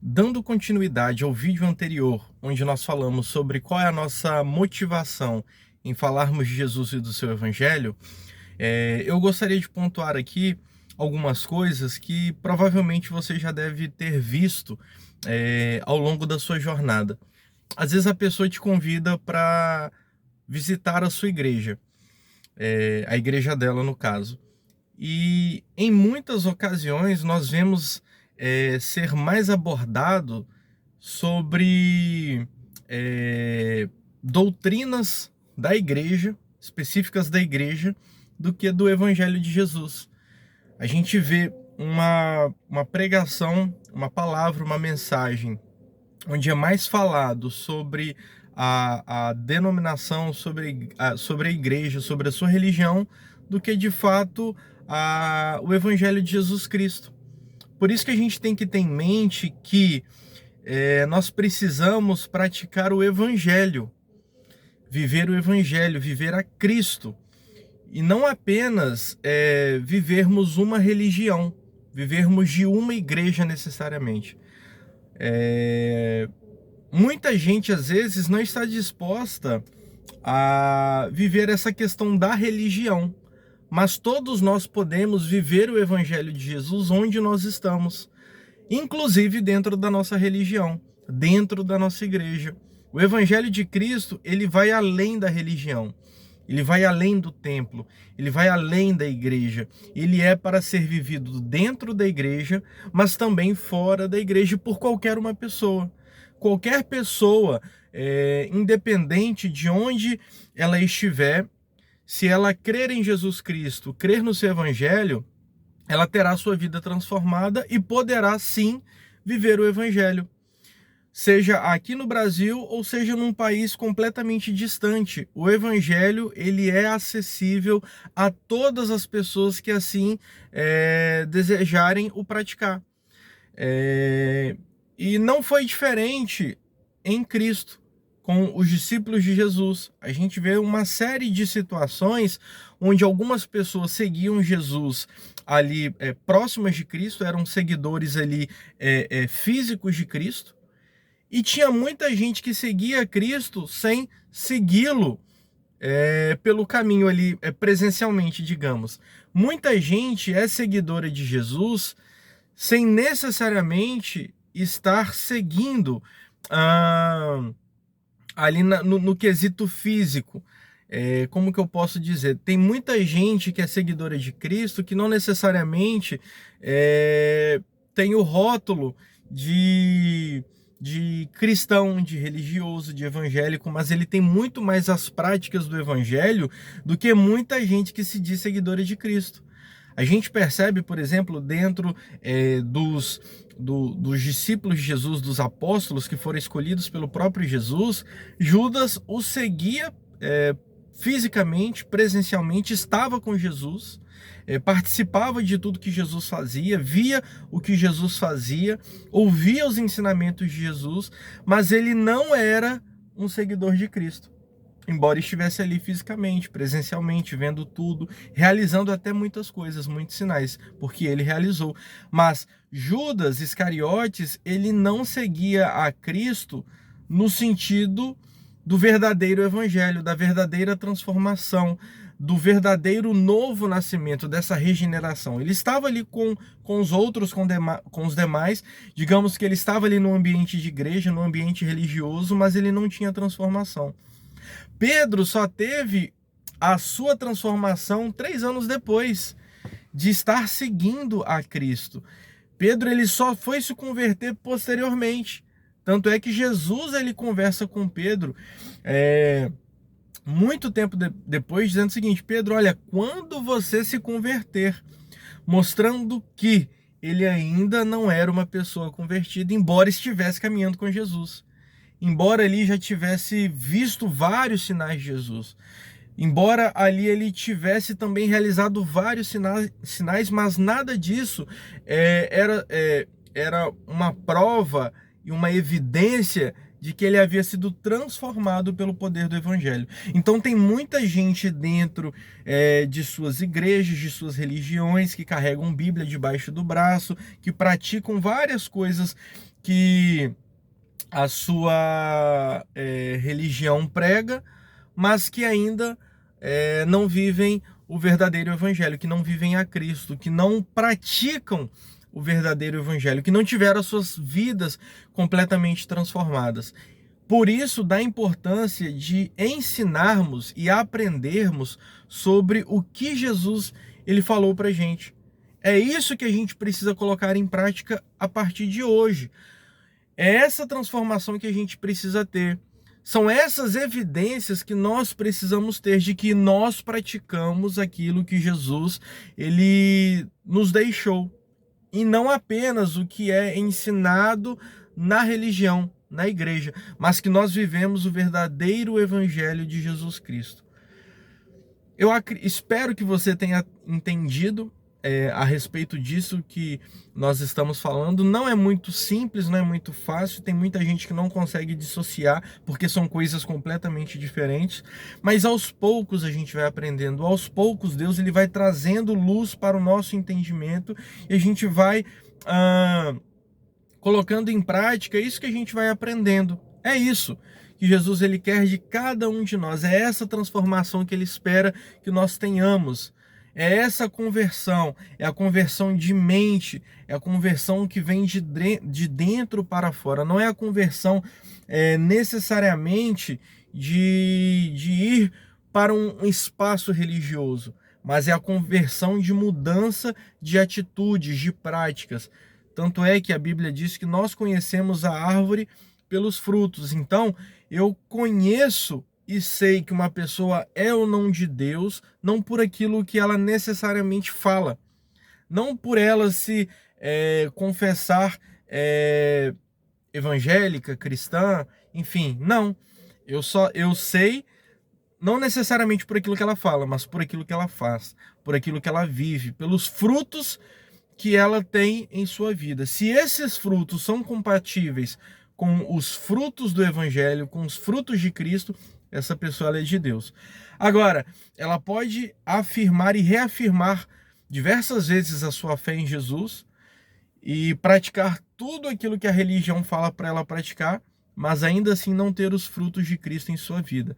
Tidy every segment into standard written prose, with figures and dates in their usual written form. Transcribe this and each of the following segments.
Dando continuidade ao vídeo anterior, onde nós falamos sobre qual é a nossa motivação em falarmos de Jesus e do seu Evangelho, eu gostaria de pontuar aqui algumas coisas que provavelmente você já deve ter visto ao longo da sua jornada. Às vezes a pessoa te convida para visitar a sua igreja, a igreja dela no caso. E em muitas ocasiões nós vemos ser mais abordado sobre doutrinas da igreja, específicas da igreja, do que do Evangelho de Jesus. A gente vê uma pregação, uma palavra, uma mensagem, onde é mais falado sobre a denominação, sobre a igreja, sobre a sua religião, do que de fato o Evangelho de Jesus Cristo. Por isso que a gente tem que ter em mente que nós precisamos praticar o Evangelho, viver a Cristo, e não apenas vivermos uma religião, vivermos de uma igreja necessariamente. Muita gente às vezes não está disposta a viver essa questão da religião, mas todos nós podemos viver o Evangelho de Jesus onde nós estamos, inclusive dentro da nossa religião, dentro da nossa igreja. O Evangelho de Cristo, ele vai além da religião, ele vai além do templo, ele vai além da igreja. Ele é para ser vivido dentro da igreja, mas também fora da igreja por qualquer uma pessoa. Qualquer pessoa, independente de onde ela estiver, se ela crer em Jesus Cristo, crer no seu Evangelho, ela terá sua vida transformada e poderá sim viver o Evangelho. Seja aqui no Brasil ou seja num país completamente distante. O Evangelho, ele é acessível a todas as pessoas que assim desejarem o praticar. E não foi diferente em Cristo, com os discípulos de Jesus. A gente vê uma série de situações onde algumas pessoas seguiam Jesus ali próximas de Cristo, eram seguidores ali físicos de Cristo, e tinha muita gente que seguia Cristo sem segui-lo pelo caminho ali, presencialmente, digamos. Muita gente é seguidora de Jesus sem necessariamente estar seguindo ali no quesito físico. Como que eu posso dizer? Tem muita gente que é seguidora de Cristo que não necessariamente tem o rótulo de cristão, de religioso, de evangélico, mas ele tem muito mais as práticas do evangelho do que muita gente que se diz seguidora de Cristo. A gente percebe, por exemplo, dentro dos discípulos de Jesus, dos apóstolos que foram escolhidos pelo próprio Jesus, Judas o seguia fisicamente, presencialmente, estava com Jesus, participava de tudo que Jesus fazia, via o que Jesus fazia, ouvia os ensinamentos de Jesus, mas ele não era um seguidor de Cristo. Embora estivesse ali fisicamente, presencialmente, vendo tudo, realizando até muitas coisas, muitos sinais, porque ele realizou. Mas Judas Iscariotes, ele não seguia a Cristo no sentido do verdadeiro evangelho, da verdadeira transformação, do verdadeiro novo nascimento, dessa regeneração. Ele estava ali com os outros, com os demais, digamos que ele estava ali no ambiente de igreja, no ambiente religioso, mas ele não tinha transformação. Pedro só teve a sua transformação 3 anos depois de estar seguindo a Cristo. Pedro, ele só foi se converter posteriormente. Tanto é que Jesus, ele conversa com Pedro muito tempo depois, dizendo o seguinte: Pedro, olha, quando você se converter, mostrando que ele ainda não era uma pessoa convertida, embora estivesse caminhando com Jesus. Embora ali já tivesse visto vários sinais de Jesus, embora ali ele tivesse também realizado vários sinais, mas nada disso era uma prova e uma evidência de que ele havia sido transformado pelo poder do Evangelho. Então tem muita gente dentro de suas igrejas, de suas religiões, que carregam Bíblia debaixo do braço, que praticam várias coisas que a sua religião prega, mas que ainda não vivem o verdadeiro evangelho, que não vivem a Cristo, que não praticam o verdadeiro evangelho, que não tiveram as suas vidas completamente transformadas. Por isso, da importância de ensinarmos e aprendermos sobre o que Jesus ele falou para a gente. É isso que a gente precisa colocar em prática a partir de hoje. É essa transformação que a gente precisa ter. São essas evidências que nós precisamos ter de que nós praticamos aquilo que Jesus ele nos deixou. E não apenas o que é ensinado na religião, na igreja, mas que nós vivemos o verdadeiro evangelho de Jesus Cristo. Eu espero que você tenha entendido a respeito disso que nós estamos falando. Não é muito simples, não é muito fácil, tem muita gente que não consegue dissociar, porque são coisas completamente diferentes, mas aos poucos a gente vai aprendendo, aos poucos Deus ele vai trazendo luz para o nosso entendimento, e a gente vai colocando em prática isso que a gente vai aprendendo. É isso que Jesus ele quer de cada um de nós, é essa transformação que ele espera que nós tenhamos. É essa conversão, é a conversão de mente, é a conversão que vem de dentro para fora. Não é a conversão necessariamente de ir para um espaço religioso, mas é a conversão de mudança de atitudes, de práticas. Tanto é que a Bíblia diz que nós conhecemos a árvore pelos frutos. Então, eu conheço e sei que uma pessoa é ou não de Deus, não por aquilo que ela necessariamente fala, não por ela se confessar evangélica, cristã, enfim, não. Eu sei, não necessariamente por aquilo que ela fala, mas por aquilo que ela faz, por aquilo que ela vive, pelos frutos que ela tem em sua vida. Se esses frutos são compatíveis com os frutos do evangelho, com os frutos de Cristo, essa pessoa ela é de Deus. Agora, ela pode afirmar e reafirmar diversas vezes a sua fé em Jesus e praticar tudo aquilo que a religião fala para ela praticar, mas ainda assim não ter os frutos de Cristo em sua vida.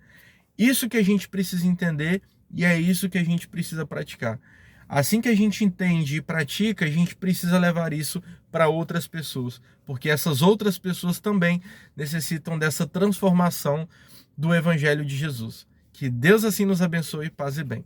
Isso que a gente precisa entender e é isso que a gente precisa praticar. Assim que a gente entende e pratica, a gente precisa levar isso para outras pessoas, porque essas outras pessoas também necessitam dessa transformação do Evangelho de Jesus. Que Deus assim nos abençoe, paz e bem.